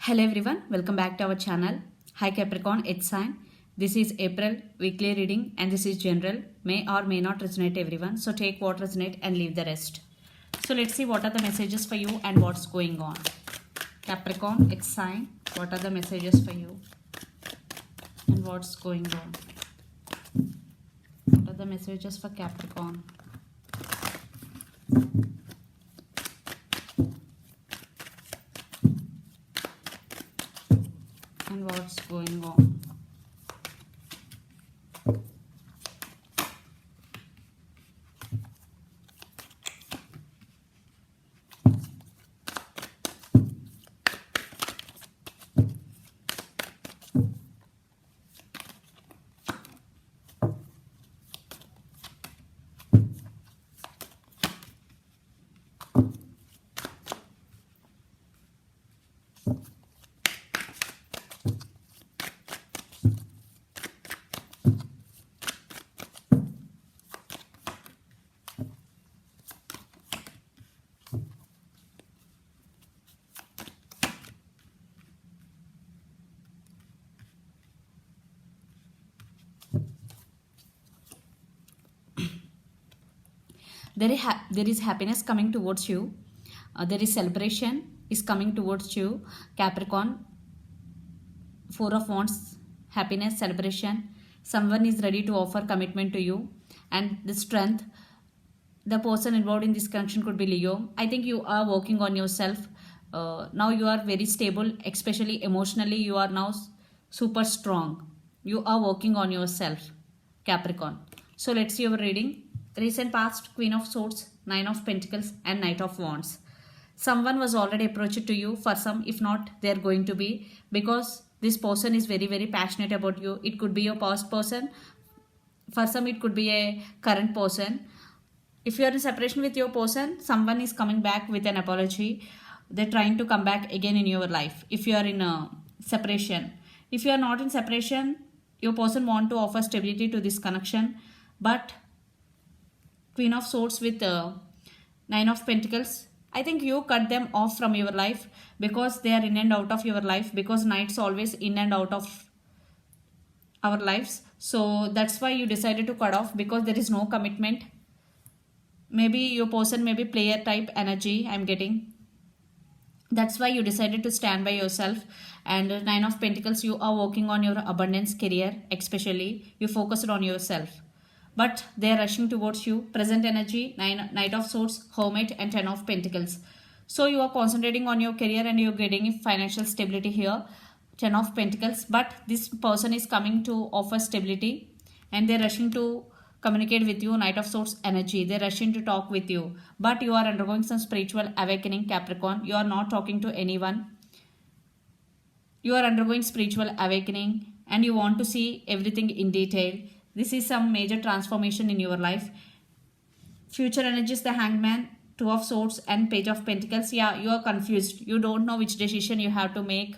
Hello everyone, welcome back to our channel. Hi Capricorn, it's sign. This is April weekly reading and this is general. May or may not resonate everyone. So take what resonate and leave the rest. So let's see what are the messages for you and what's going on. Capricorn, it's sign. What are the messages for you and what's going on? What are the messages for Capricorn? And what's going on? There is happiness coming towards you. There is celebration is coming towards you, Capricorn. Four of Wands, happiness, celebration. Someone is ready to offer commitment to you, and the strength. The person involved in this connection could be Leo. I think you are working on yourself. Now you are very stable, especially emotionally. You are now super strong. You are working on yourself, Capricorn. So let's see your reading. Recent past, Queen of Swords, Nine of Pentacles and Knight of Wands. Someone was already approached to you. For some, if not, they are going to be, because this person is very passionate about you. It could be your past person. For some, it could be a current person. If you are in separation with your person, someone is coming back with an apology. They're trying to come back again in your life. If you are in a separation, if you are not in separation, your person want to offer stability to this connection, but Queen of Swords with Nine of Pentacles, I think you cut them off from your life because they are in and out of your life, because Knights always in and out of our lives. So that's why you decided to cut off, because there is no commitment. Maybe your person may be player type energy I'm getting. That's why you decided to stand by yourself. And Nine of Pentacles, you are working on your abundance career, especially you focused on yourself, but they are rushing towards you. Present energy, Knight of Swords, Hermit and Ten of Pentacles. So you are concentrating on your career and you're getting financial stability here, Ten of Pentacles. But this person is coming to offer stability and they're rushing to communicate with you, Knight of Swords energy. They're rushing to talk with you, but you are undergoing some spiritual awakening, Capricorn. You are not talking to anyone. You are undergoing spiritual awakening and you want to see everything in detail. This is some major transformation in your life. Future energies, the Hangman, Two of Swords and Page of Pentacles. Yeah, you are confused. You don't know which decision you have to make.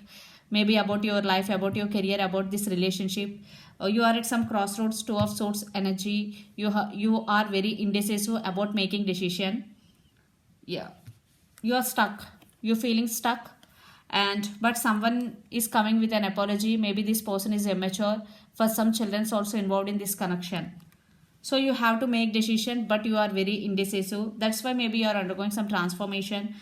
Maybe about your life, about your career, about this relationship. You are at some crossroads, Two of Swords energy. You are very indecisive about making decision. Yeah, you are stuck. You're feeling stuck. But someone is coming with an apology. Maybe this person is immature. For some, children's also involved in this connection. So you have to make decision, but you are very indecisive. That's why maybe you are undergoing some transformation.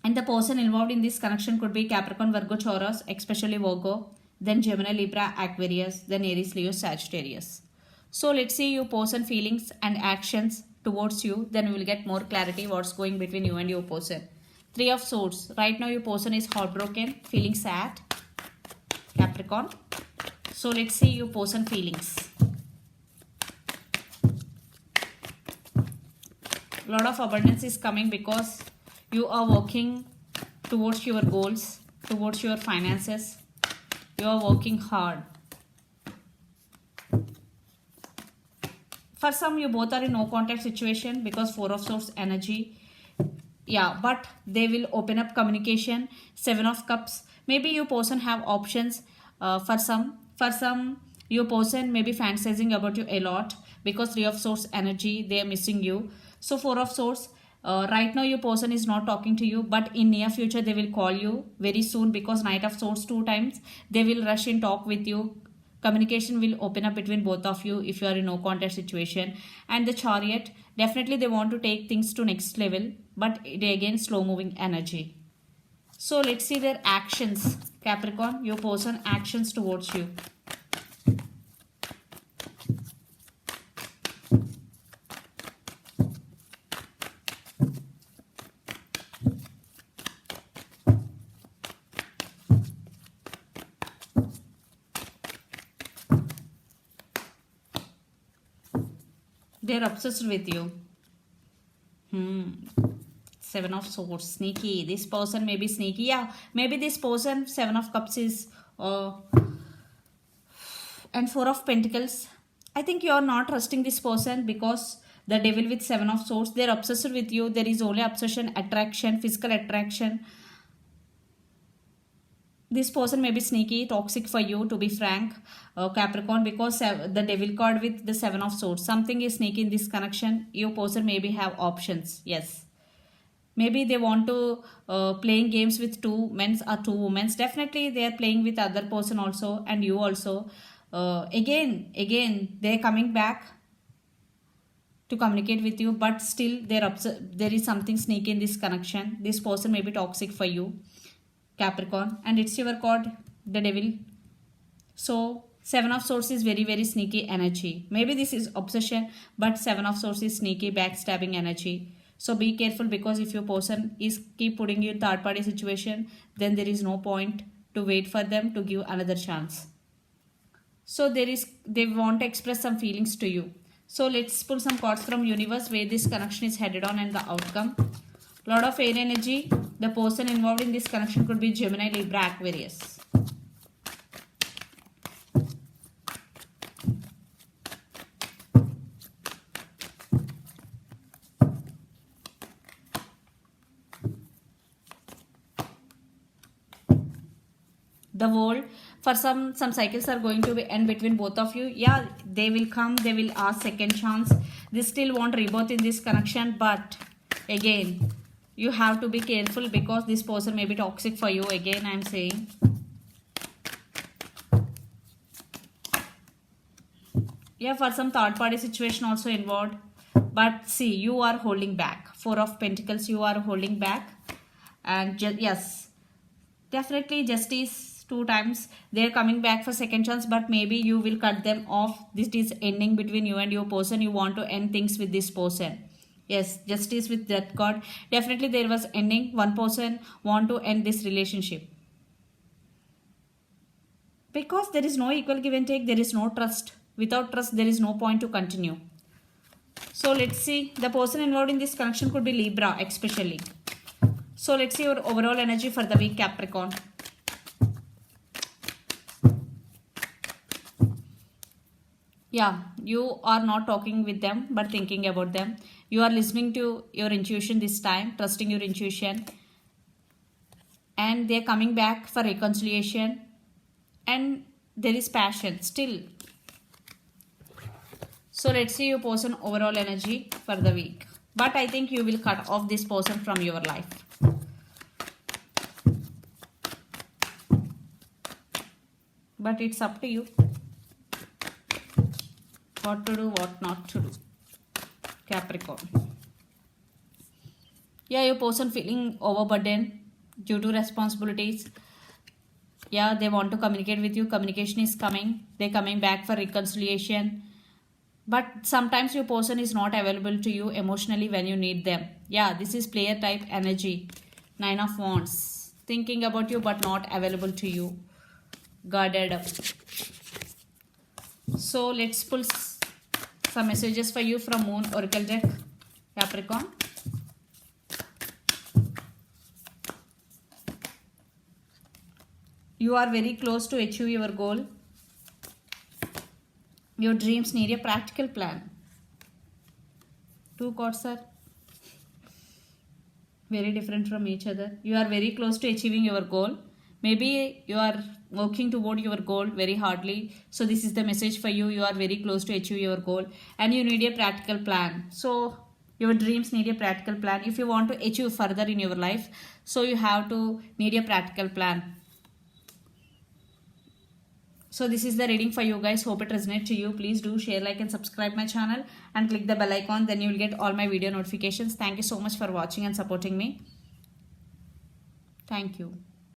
And the person involved in this connection could be Capricorn, Virgo, Taurus, especially Virgo, then Gemini, Libra, Aquarius, then Aries, Leo, Sagittarius. So let's see your person feelings and actions towards you. Then we will get more clarity what's going between you and your person. Three of Swords. Right now your person is heartbroken, feeling sad, Capricorn. So let's see your person feelings. A lot of abundance is coming because you are working towards your goals, towards your finances. You are working hard. For some, you both are in no contact situation because Four of Swords energy. Yeah, but they will open up communication. Seven of Cups. Maybe your person have options. For some, your person may be fantasizing about you a lot because Three of Swords energy, they are missing you. So Four of Swords, Right now your person is not talking to you, but in near future they will call you very soon, because Knight of Swords 2 times. They will rush in talk with you. Communication will open up between both of you if you are in no contact situation. And the Chariot, definitely they want to take things to next level, but it again slow moving energy. So let's see their actions. Capricorn, your person actions towards you. They're obsessed with you. Seven of Swords, sneaky. This person may be sneaky. Yeah, maybe this person, Seven of Cups is and Four of Pentacles. I think you are not trusting this person, because the Devil with Seven of Swords, they're obsessed with you. There is only obsession, attraction, physical attraction. This person may be sneaky, toxic for you, to be frank, Capricorn, because the Devil card with the Seven of Swords, something is sneaky in this connection. Your person maybe have options. Yes, maybe they want to playing games with two men or two women. Definitely they are playing with other person also, and you also. Again they are coming back to communicate with you, but still there is something sneaky in this connection. This person may be toxic for you, Capricorn, and it's your card, the Devil. So Seven of Swords is very, very sneaky energy. Maybe this is obsession, but Seven of Swords is sneaky, backstabbing energy. So be careful, because if your person is keep putting you in third party situation, then there is no point to wait for them to give another chance. So they want to express some feelings to you. So let's pull some cards from universe where this connection is headed on and the outcome. Lot of air energy. The person involved in this connection could be Gemini, Libra, Aquarius. The world, for some cycles are going to be end between both of you. Yeah, they will come, they will ask second chance. They still want rebirth in this connection, but again you have to be careful, because this person may be toxic for you. Again I am saying, yeah, for some third party situation also involved. But see, you are holding back. Four of Pentacles, you are holding back. And yes, definitely Justice 2 times. They're coming back for second chance, but maybe you will cut them off. This is ending between you and your person. You want to end things with this person. Yes, Justice with that card. Definitely there was ending. One person want to end this relationship, because there is no equal give and take. There is no trust. Without trust, there is no point to continue. So let's see. The person involved in this connection could be Libra especially. So let's see your overall energy for the week, Capricorn. Yeah, you are not talking with them, but thinking about them. You are listening to your intuition this time, trusting your intuition. And they are coming back for reconciliation. And there is passion still. So let's see your person overall energy for the week. But I think you will cut off this person from your life. But it's up to you. What to do, what not to do. Capricorn. Yeah, your person feeling overburdened due to responsibilities. Yeah, they want to communicate with you. Communication is coming. They're coming back for reconciliation. But sometimes your person is not available to you emotionally when you need them. Yeah, this is player type energy. 9 of Wands. Thinking about you but not available to you. Guarded up. So let's pull some messages for you from Moon Oracle deck, Capricorn. You are very close to achieve your goal. Your dreams need a practical plan. 2 cards are very different from each other. You are very close to achieving your goal. Maybe you are working toward your goal very hardly. So this is the message for you. You are very close to achieve your goal and you need a practical plan. So Your dreams need a practical plan. If you want to achieve further in your life, so you have to need a practical plan. So this is the reading for you guys. Hope it resonates to you. Please do share, like and subscribe my channel and click the bell icon. Then you will get all my video notifications. Thank you so much for watching and supporting me. Thank you.